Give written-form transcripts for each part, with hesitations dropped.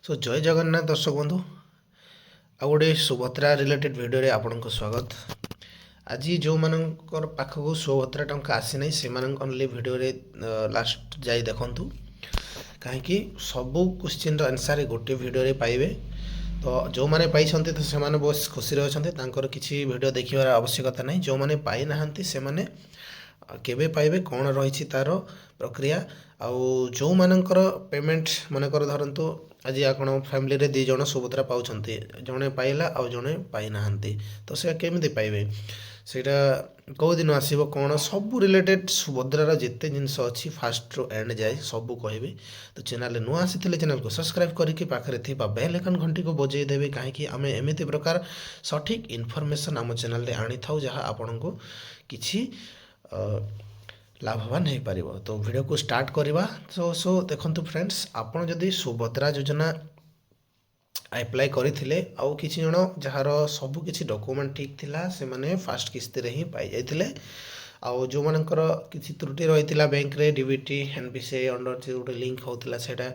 सो जय जगन्नाथ दर्शक बंधु आ गोटे सुभद्रा रिलेटेड वीडियो रे आपनको स्वागत। आज जो मानकर पाखक सुभद्रा टंका आसी नहीं से ओनली वीडियो रे लास्ट जाई देखंतु कहीं सबू क्वेश्चन आंसर गोटे वीडियो रे पाइबे। तो जो माने पाइछन्ते तो से माने बहुत खुशी रहछन्ते, तांकर किछि वीडियो देखिबार आवश्यकता नहीं। जो माने पाइ नाहंती से माने केबे पाइबे कौन रही तार प्रक्रिया आउ जो मानकर पेमेंट मनकर धरतु आज आपण फैमिली रे दी जण सुभद्रा पाउछन्ते, जणे पाइला आउ जणे पाइ नाहंती, तो से केमिति पाइबे सेटा कौ दिन आसीबो कौन सब रिलेटेड सुभद्रार जिते जिनस अच्छी फास्ट रू एंड जाए सबू कहबी। तो चैनल नुआ आसी चैनल को सब्सक्राइब करके पाखरे थिबा बेल आइकन घंटी को बजाई देबे, कहीं आमे एमिति प्रकार सठिक इन्फॉर्मेशन आम चैनल रे आनी थाउ जहाँ आपनको किछि लाभवान हो पार। तो वीडियो को स्टार्ट करवा। सो देखंतु फ्रेंड्स, आपन जदि सुभद्रा योजना अप्लाई करथिले आउ किछि जण जहार सब किछि डॉक्यूमेंट ठीक थिला से माने फास्ट किस्ती रे ही पाई जाइथिले। आउ जो मानकर किछि त्रुटि रहितिला बैंक रे डीबीटी एनपीसीआई अंडर जे गोटे लिंक होतिला सेटा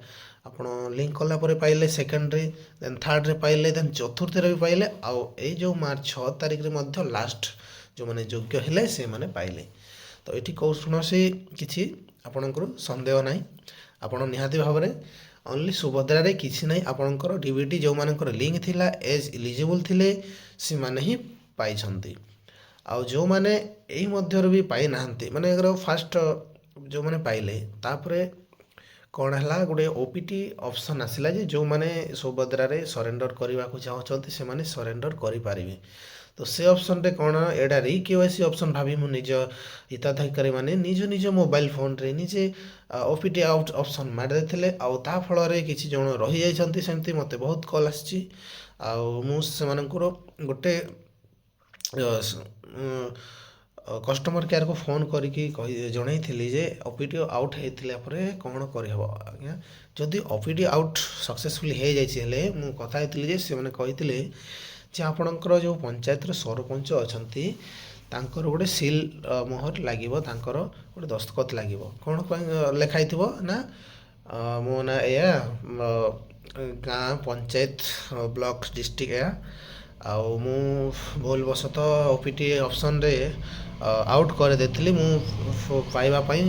आपण लिंक कला परे पाइले, सेकंड रे देन थर्ड रे पाइले, देन चतुर्थ रे भी पाइले, आउ ए जो मार्च 6 तारिख रे मध्य लास्ट जो माने योग्य हेले से माने पाइले। तो ये कौशी किसी आपणकर सन्देह ना, आपण निहाती भाव में ओनली सुभद्रा रे किसी ना आपणकर डीबीटी जो मानकर लिंक थिला एज इलिजिबल थिले से माने ही पाई छंती। आउ जो माने एही मध्य भी पाई नाहंती माने अगर फास्ट जो माने पाइले तापरे कौन है गोटे ओपीटी ऑप्शन आसिला जे जो माने सुभद्रा रे सरेंडर करने को चाहते से माने सरेंडर करि पारिबे। तो से ऑप्शन रे कौन एडा री केवाईसी ऑप्शन भाभी मु निज हिताधिकारी माने निज निज मोबाइल फोन रे निजे ओपीटी आउट ऑप्शन मार देथिले आउ ता फल रे किछि जण रहि जाइछन्ती। सेमती मते बहुत कॉल आछि आउ मु से मानकर गोटे कस्टमर केयर को फोन करके जनई जे ओपीडी आउट होता पर कौन करहब आज्ञा जदि ओपीडी आउट सक्सेसफुली हो जाए मु कथा होती से मैंने कही जे आपणकर जो पंचायत सरपंच अच्छा तांकर गोटे सील मोहर लगे, तांकर गोटे दस्तखत लगे कौन लिखाई ना मो ना या गाँ पंचायत ब्लॉक डिस्ट्रिक्ट या आउ मु भूल बसत ओपीटी ऑप्शन रे आउट कर देथिली मु पाइबा पई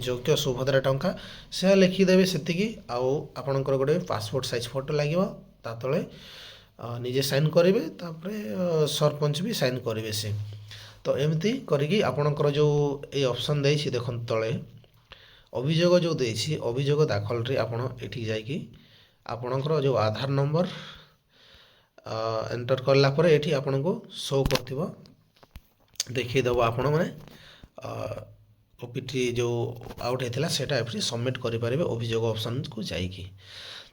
योग्य सुभद्रा टंका से लिखिदेवे सेतिकी आउ आपणकर गोटे पासपोर्ट साइज फोटो लागिवो ता तळे निजे साइन करेंगे तापरे सरपंच भी साइन करेंगे से। तो एमती करिकी आपणकर जो ये ऑप्शन देछि देखन तळे अभियोग जो देछि अभियोग दाखल रे आपण एठी जाइकी आपणकर जो आधार नंबर एंटर करला पर एठी आपनको शो करथिबो देखि दबो आपण माने ओपीटी जो आउट हेतिला सेटा एफरी सबमिट करि पारिबे अभियोग ऑप्शन को जाइकी।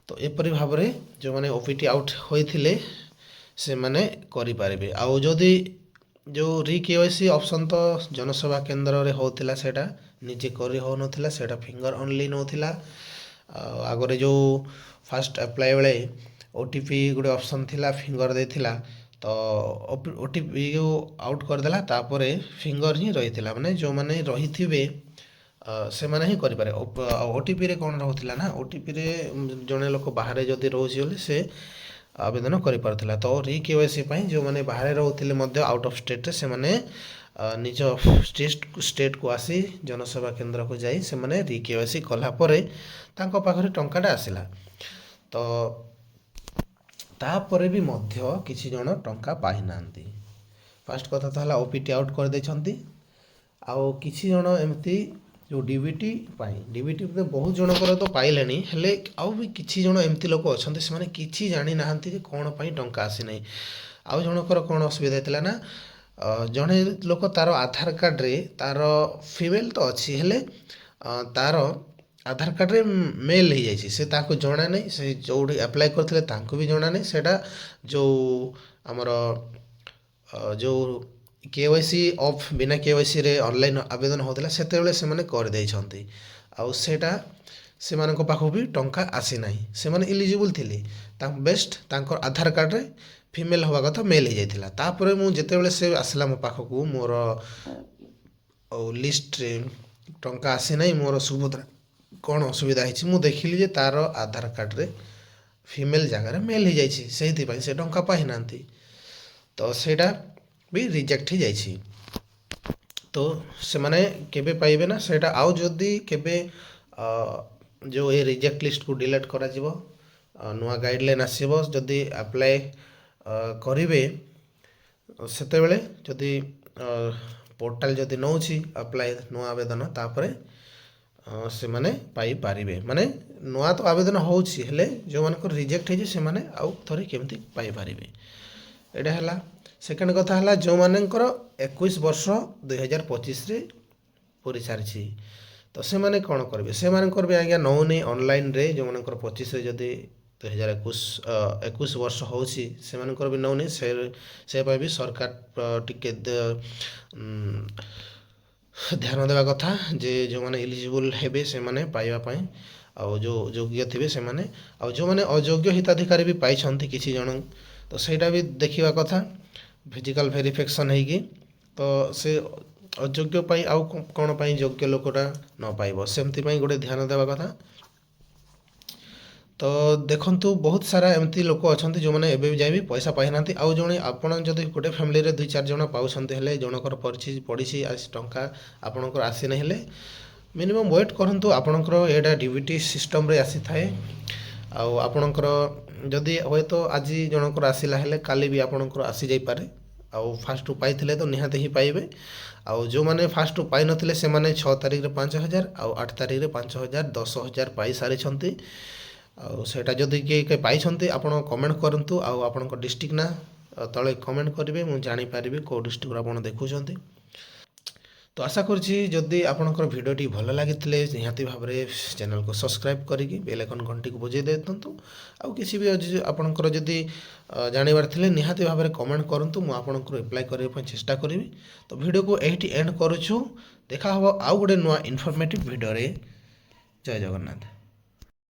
तो एपरि भाव में जो मैंने ओपीटी आउट होते से माने करि पारिबे। आउ जदि जो री केवाईसी ऑप्शन तो जनसेवा केंद्र रे होतिला सेटा निजे करि हो नथिला, सेटा फिंगर ओनली नथिला। आगरे जो फास्ट अप्लाई बेले ओटीपी गोटे ऑप्शन थिला फिंगर देथिला, तो ओटीपी आउट करदेला तापरे फिंगर ही रहिथिला माने जो माने रहिथिबे से माने ही करि पारे। ओटीपी रे कौन रहउथिला ना ओटीपी रे जने लोक बाहर जदि रोछि बोले से आवेदन करि पारथिला। तो री केवाईसी पई जो माने बाहर रहउथिले मध्य आउट ऑफ स्टेट रे से माने निज स्टेट को आसी जनसेवा केंद्र को जाई से माने री केवाईसी कला परे तांको पाखरे टंकाटा आसिला। तो तापरे भी मध्य किछि जण टंका पाइ नांती। फास्ट कथा ताला ओपीटी आउट कर दैछंती आउ किछि जण एमती जो डीबीटी पाई डीबीटी बहुत जनकर तो पाइले हेले आउ भी किछि जण एमती लोक अच्छा से माने किछि जानी नाहंती जे कौन पाई टंका आसी नहीं। आउ जनकर कौन असुविधा होता ना जड़े लोक तार आधार कार्ड रे तार फीमेल तो अच्छी हेले तार आधार कार्ड रे मेल हो जाइए से ताको जना नहीं, से जो अप्लाई करथिले तांको भी जना नहीं। सेटा जो आमर जो केवाईसी ऑफ बिना केवाईसी रे ऑनलाइन आवेदन होता से माने कर देइछंती आउ सेटा से मानक पाखु भी टंका आसी नाही, से माने इलिजिबल थिले बेस्ट तांकर आधार कार्ड रे फीमेल हवा कथा मेल हो जाइथिला। तापरे मु जेतेबेले से आसला मो पाखकू मोर लिस्ट रे टंका आसी नाही मोर सुभद्रा कौन असुविधा है मु देखिली जे तार आधार कार्ड रे ଫିମେଲ୍ ଜାଗାରେ ମେଲ୍ ହେଇଯାଇଛି, ସେଇଥିପାଇଁ ସେ ଟଙ୍କା ପାଇନାହାନ୍ତି। ତ ସେଇଟା ବି ରିଜେକ୍ଟ ହେଇଯାଇଛି। ତ ସେମାନେ କେବେ ପାଇବେ ନା ସେଇଟା, ଆଉ ଯଦି କେବେ ଯେଉଁ ଏ ରିଜେକ୍ଟ ଲିଷ୍ଟକୁ ଡିଲିଟ୍ କରାଯିବ, ନୂଆ ଗାଇଡ଼ଲାଇନ୍ ଆସିବ, ଯଦି ଆପ୍ଲାଏ କରିବେ ସେତେବେଳେ ଯଦି ପୋର୍ଟାଲ ଯଦି ନେଉଛି ଆପ୍ଲାଏ ନୂଆ ଆବେଦନ, ତାପରେ ସେମାନେ ପାଇପାରିବେ। ମାନେ ନୂଆ ତ ଆବେଦନ ହେଉଛି, ହେଲେ ଯେଉଁମାନଙ୍କର ରିଜେକ୍ଟ ହେଇଛି ସେମାନେ ଆଉ ଥରେ କେମିତି ପାଇପାରିବେ। ଏଇଟା ହେଲା। ସେକେଣ୍ଡ କଥା ହେଲା ଯେଉଁମାନଙ୍କର 21 ବର୍ଷ 2025ରେ ପୁରି ସାରିଛି, ତ ସେମାନେ କ'ଣ କରିବେ? ସେମାନଙ୍କର ବି ଆଜ୍ଞା ନେଉନି ଅନଲାଇନ୍ରେ। ଯେଉଁମାନଙ୍କର 25ରେ ଯଦି 2021 ବର୍ଷ ହେଉଛି ସେମାନଙ୍କର ବି ନେଉନି। ସେ ପାଇଁ ବି ସରକାର ଟିକେ ଧ୍ୟାନ ଦେବା କଥା ଯେ ଯେଉଁମାନେ ଏଲିଜିବୁଲ୍ ହେବେ ସେମାନେ ପାଇବା ପାଇଁ, ଆଉ ଯେଉଁ ଯୋଗ୍ୟ ଥିବେ ସେମାନେ, ଆଉ ଯେଉଁମାନେ ଅଯୋଗ୍ୟ ହିତାଧିକାରୀ ବି ପାଇଛନ୍ତି କିଛି ଜଣ, ତ ସେଇଟା ବି ଦେଖିବା କଥା ଫିଜିକାଲ୍ ଭେରିଫିକେସନ୍ ହେଇକି। ତ ସେ ଅଯୋଗ୍ୟ ପାଇଁ ଆଉ କ'ଣ ପାଇଁ ଯୋଗ୍ୟ ଲୋକଟା ନ ପାଇବ, ସେମିତି ପାଇଁ ଗୋଟେ ଧ୍ୟାନ ଦେବା କଥା। ତ ଦେଖନ୍ତୁ ବହୁତ ସାରା ଏମିତି ଲୋକ ଅଛନ୍ତି ଯେଉଁମାନେ ଏବେ ଯାଇ ବି ପଇସା ପାଇନାହାନ୍ତି। ଆଉ ଜଣେ ଆପଣ ଯଦି ଗୋଟେ ଫ୍ୟାମିଲିରେ 2-4 ଜଣ ପାଉଛନ୍ତି, ହେଲେ ଜଣଙ୍କର ପଡ଼ିଛି ଟଙ୍କା ଆପଣଙ୍କର ଆସିନି, ହେଲେ ମିନିମମ୍ ୱେଟ୍ କରନ୍ତୁ। ଆପଣଙ୍କର ଏଇଟା ଡିବିଟି ସିଷ୍ଟମ୍ରେ ଆସିଥାଏ, ଆଉ ଆପଣଙ୍କର ଯଦି ହୁଏତ ଆଜି ଜଣଙ୍କର ଆସିଲା, ହେଲେ କାଲି ବି ଆପଣଙ୍କର ଆସିଯାଇପାରେ। ଆଉ ଫାଷ୍ଟରୁ ପାଇଥିଲେ ତ ନିହାତି ହିଁ ପାଇବେ। ଆଉ ଯେଉଁମାନେ ଫାଷ୍ଟରୁ ପାଇନଥିଲେ ସେମାନେ 6 ତାରିଖରେ 5,000, ଆଉ 8 ତାରିଖରେ 5,000, 10,000 ପାଇସାରିଛନ୍ତି। ଆଉ ସେଇଟା ଯଦି କିଏ ପାଇଛନ୍ତି ଆପଣ କମେଣ୍ଟ କରନ୍ତୁ, ଆଉ ଆପଣଙ୍କ ଡିଷ୍ଟ୍ରିକ୍ଟ ନା ତଳେ କମେଣ୍ଟ କରିବେ, ମୁଁ ଜାଣିପାରିବି କେଉଁ ଡିଷ୍ଟ୍ରିକ୍ଟରୁ ଆପଣ ଦେଖୁଛନ୍ତି। ତ ଆଶା କରୁଛି ଯଦି ଆପଣଙ୍କର ଭିଡ଼ିଓଟି ଭଲ ଲାଗିଥିଲେ ନିହାତି ଭାବରେ ଚ୍ୟାନେଲକୁ ସବସ୍କ୍ରାଇବ୍ କରିକି ବେଲ୍ ଆଇକନ୍ ଘଣ୍ଟିକୁ ବଜାଇ ଦିଅନ୍ତୁ। ଆଉ କିଛି ବି ଆପଣଙ୍କର ଯଦି ଜାଣିବାର ଥିଲେ ନିହାତି ଭାବରେ କମେଣ୍ଟ କରନ୍ତୁ, ମୁଁ ଆପଣଙ୍କୁ ରିପ୍ଲାଏ କରିବା ପାଇଁ ଚେଷ୍ଟା କରିବି। ତ ଭିଡ଼ିଓକୁ ଏଇଠି ଏଣ୍ଡ କରୁଛୁ। ଦେଖା ହେବ ଆଉ ଗୋଟେ ନୂଆ ଇନଫର୍ମେଟିଭ୍ ଭିଡ଼ିଓରେ। ଜୟ ଜଗନ୍ନାଥ।